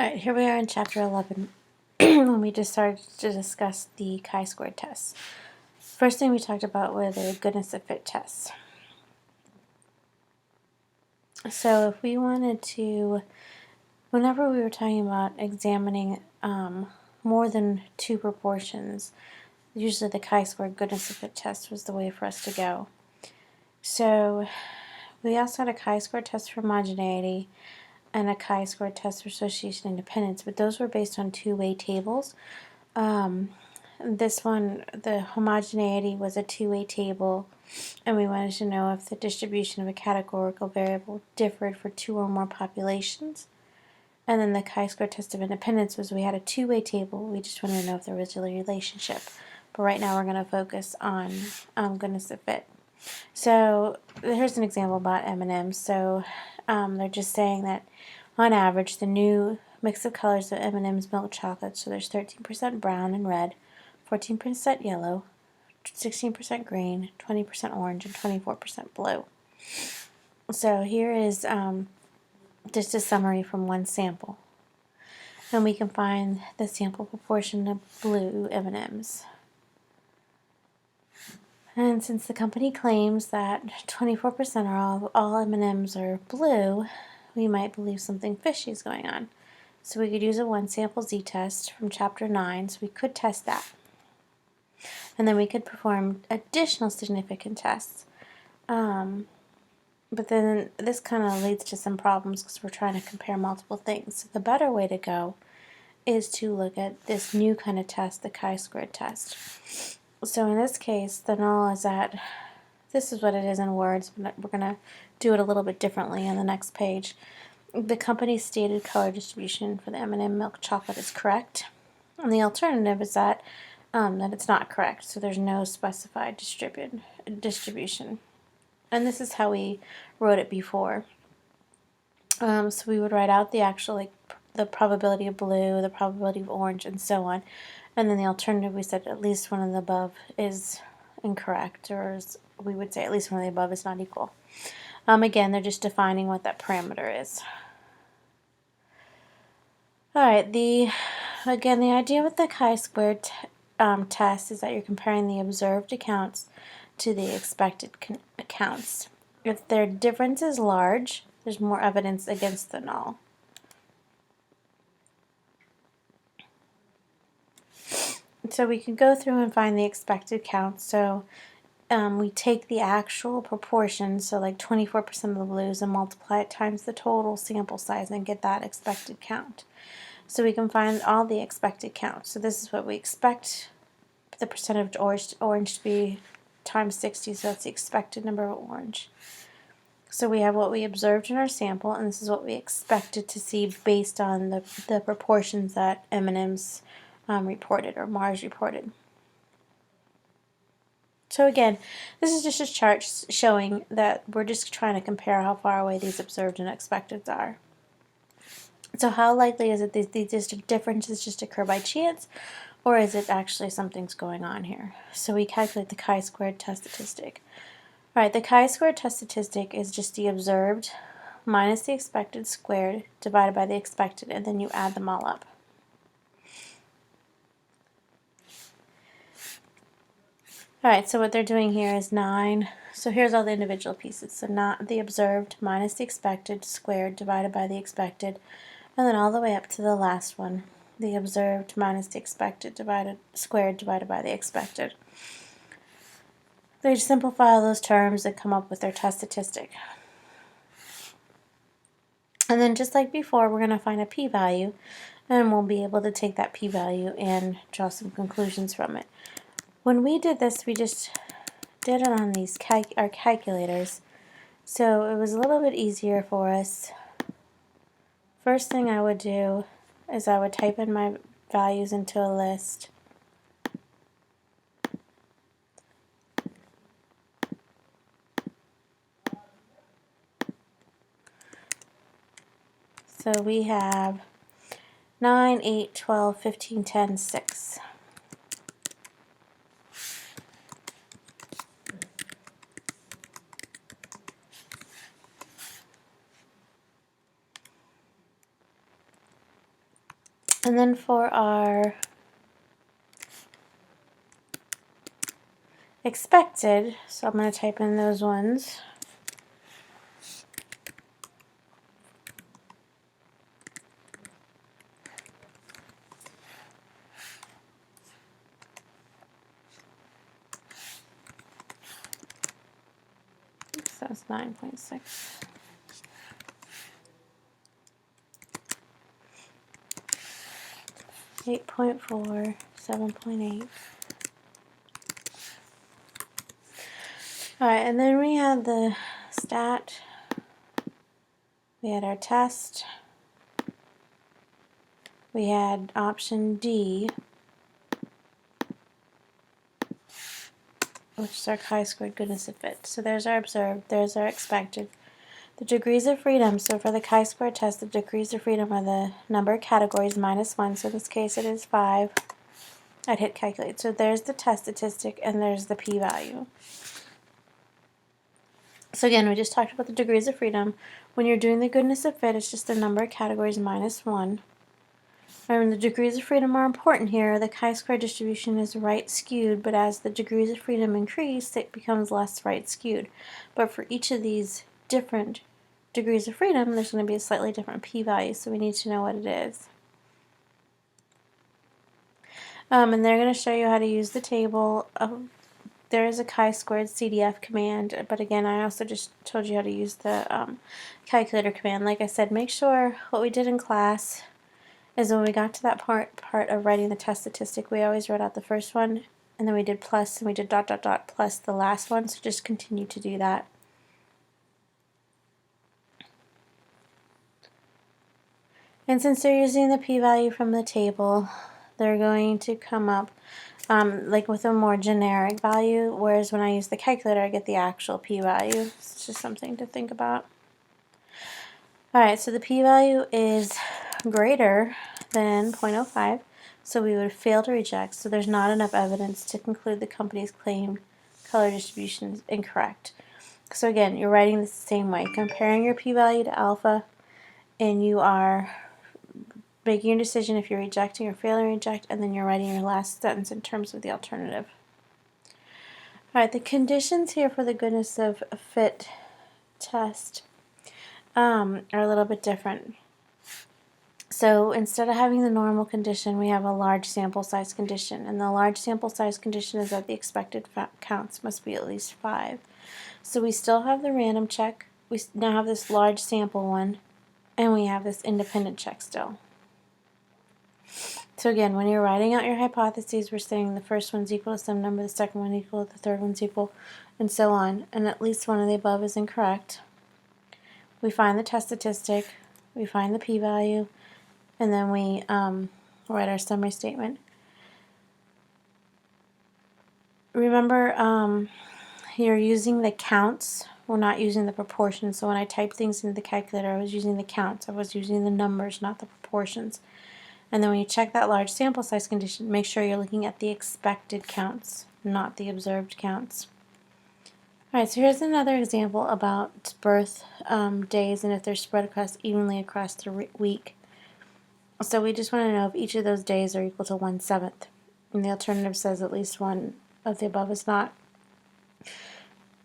Alright, here we are in chapter 11 when we just started to discuss the chi-square tests. First thing we talked about were the goodness of fit tests. So if we wanted to, whenever we were talking about examining more than two proportions, usually the chi-square goodness of fit test was the way for us to go. So we also had a chi-square test for homogeneity and a chi-square test for association independence, but those were based on two-way tables. This one, the homogeneity, was a two-way table, and we wanted to know if the distribution of a categorical variable differed for two or more populations. And then the chi-square test of independence was we had a two-way table. We just wanted to know if there was a relationship. But right now we're going to focus on goodness of fit. So here's an example about M&M's. So they're just saying that on average the new mix of colors of M&M's milk chocolate, so there's 13% brown and red, 14% yellow, 16% green, 20% orange, and 24% blue. So here is just a summary from one sample. And we can find the sample proportion of blue M&M's. And since the company claims that 24% of all M&M's are blue, we might believe something fishy is going on. So we could use a one-sample z-test from Chapter 9, so we could test that. And then we could perform additional significant tests. But then this kind of leads to some problems because we're trying to compare multiple things. So the better way to go is to look at this new kind of test, the chi-squared test. So in this case, the null is at, this is what it is in words, but we're going to do it a little bit differently on the next page. The company's stated color distribution for the M&M milk chocolate is correct, and the alternative is that it's not correct, so there's no specified distribution. And this is how we wrote it before. So we would write out the actual, the probability of blue, the probability of orange, and so on. And then the alternative, we said at least one of the above is incorrect, or we would say at least one of the above is not equal. Again, they're just defining what that parameter is. Alright, again, the idea with the chi-squared test is that you're comparing the observed accounts to the expected accounts. If their difference is large, there's more evidence against the null. So we can go through and find the expected count. So we take the actual proportions, so like 24% of the blues, and multiply it times the total sample size and get that expected count. So we can find all the expected counts. So this is what we expect the percentage of orange to be times 60, so that's the expected number of orange. So we have what we observed in our sample, and this is what we expected to see based on the proportions that M&M's reported, or Mars reported. So again, this is just a chart showing that we're just trying to compare how far away these observed and expecteds are. So how likely is it that these differences just occur by chance, or is it actually something's going on here? So we calculate the chi-squared test statistic. Alright, the chi-squared test statistic is just the observed minus the expected squared divided by the expected, and then you add them all up. Alright, so what they're doing here is 9. So here's all the individual pieces. So not the observed minus the expected squared divided by the expected, and then all the way up to the last one, the observed minus the expected squared divided by the expected. They simplify all those terms and come up with their test statistic. And then just like before, we're going to find a p-value, and we'll be able to take that p-value and draw some conclusions from it. When we did this, we just did it on these our calculators, so it was a little bit easier for us. First thing I would do is I would type in my values into a list. So we have 9, 8, 12, 15, 10, 6. And then for our expected, so I'm going to type in those ones. So it's 9.6. 8.4, 7.8. Alright, and then we had the stat, we had our test, we had option D, which is our chi-squared goodness of fit. So there's our observed, there's our expected. The degrees of freedom, so for the chi-square test, the degrees of freedom are the number of categories minus 1, so in this case it is 5. I'd hit calculate. So there's the test statistic and there's the p-value. So again, we just talked about the degrees of freedom. When you're doing the goodness of fit, it's just the number of categories minus 1. And the degrees of freedom are important here. The chi-square distribution is right skewed, but as the degrees of freedom increase, it becomes less right skewed. But for each of these different degrees of freedom, there's going to be a slightly different p-value, so we need to know what it is. And they're going to show you how to use the table. There is a chi-squared CDF command, but again, I also just told you how to use the calculator command. Like I said, make sure what we did in class is when we got to that part of writing the test statistic, we always wrote out the first one, and then we did plus, and we did ... plus the last one, so just continue to do that. And since they're using the p-value from the table, they're going to come up like with a more generic value, whereas when I use the calculator, I get the actual p-value. It's just something to think about. Alright, so the p-value is greater than 0.05, so we would fail to reject, so there's not enough evidence to conclude the company's claimed color distribution is incorrect. So again, you're writing this the same way, comparing your p-value to alpha, and you are making your decision if you're rejecting or failing to reject, and then you're writing your last sentence in terms of the alternative. Alright, the conditions here for the goodness of fit test are a little bit different. So instead of having the normal condition, we have a large sample size condition, and the large sample size condition is that the expected counts must be at least 5. So we still have the random check, we now have this large sample one, and we have this independent check still. So again, when you're writing out your hypotheses, we're saying the first one's equal to some number, the second one equal, the third one's equal, and so on, and at least one of the above is incorrect. We find the test statistic, we find the p-value, and then we write our summary statement. Remember, you're using the counts, we're not using the proportions, so when I typed things into the calculator, I was using the counts, I was using the numbers, not the proportions. And then when you check that large sample size condition, make sure you're looking at the expected counts, not the observed counts. Alright, so here's another example about birth days and if they're spread evenly across the week. So we just want to know if each of those days are equal to 1/7. And the alternative says at least one of the above is not.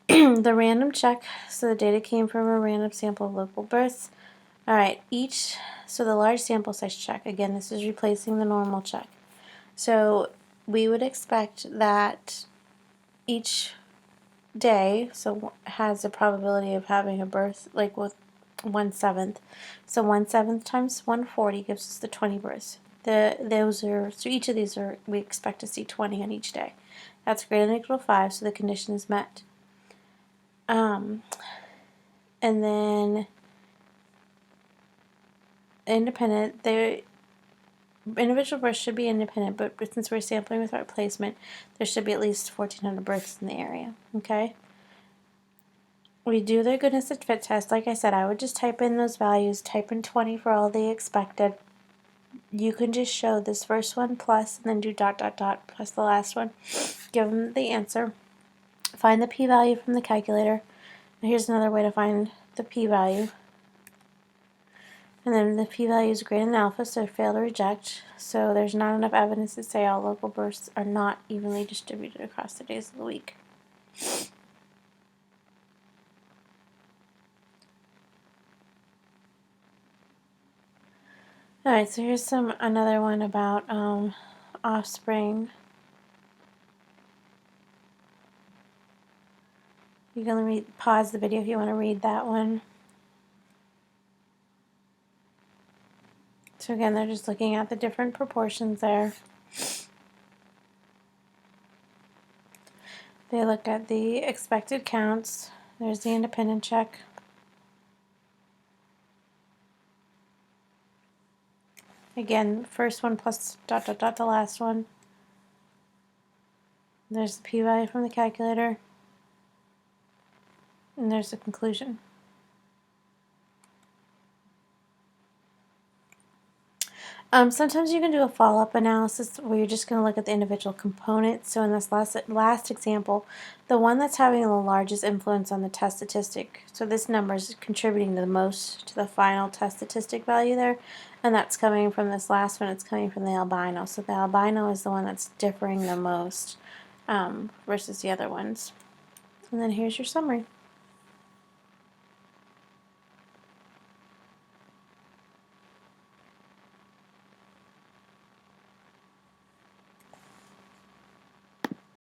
The random check, so the data came from a random sample of local births. Alright, so the large sample size check, again, this is replacing the normal check. So we would expect that each day has a probability of having a birth, like with 1/7. So 1/7 times 140 gives us the 20 births. So each of these we expect to see 20 on each day. That's greater than or equal to 5, so the condition is met. And then independent, the individual births should be independent, but since we're sampling without placement, there should be at least 1,400 births in the area. Okay. We do the goodness of fit test. Like I said, I would just type in those values, type in 20 for all the expected. You can just show this first one plus, and then do ... plus the last one. Give them the answer. Find the p-value from the calculator. Here's another way to find the p-value. And then the p-value is greater than alpha, so fail to reject. So there's not enough evidence to say all local bursts are not evenly distributed across the days of the week. Alright, so here's another one about offspring. You can pause the video if you want to read that one. So again, they're just looking at the different proportions there. They look at the expected counts. There's the independent check. Again, first one plus ... the last one. There's the p-value from the calculator. And there's the conclusion. Sometimes you can do a follow-up analysis where you're just going to look at the individual components. So in this last example, the one that's having the largest influence on the test statistic, so this number is contributing the most to the final test statistic value there, and that's coming from this last one, it's coming from the albino. So the albino is the one that's differing the most versus the other ones. And then here's your summary.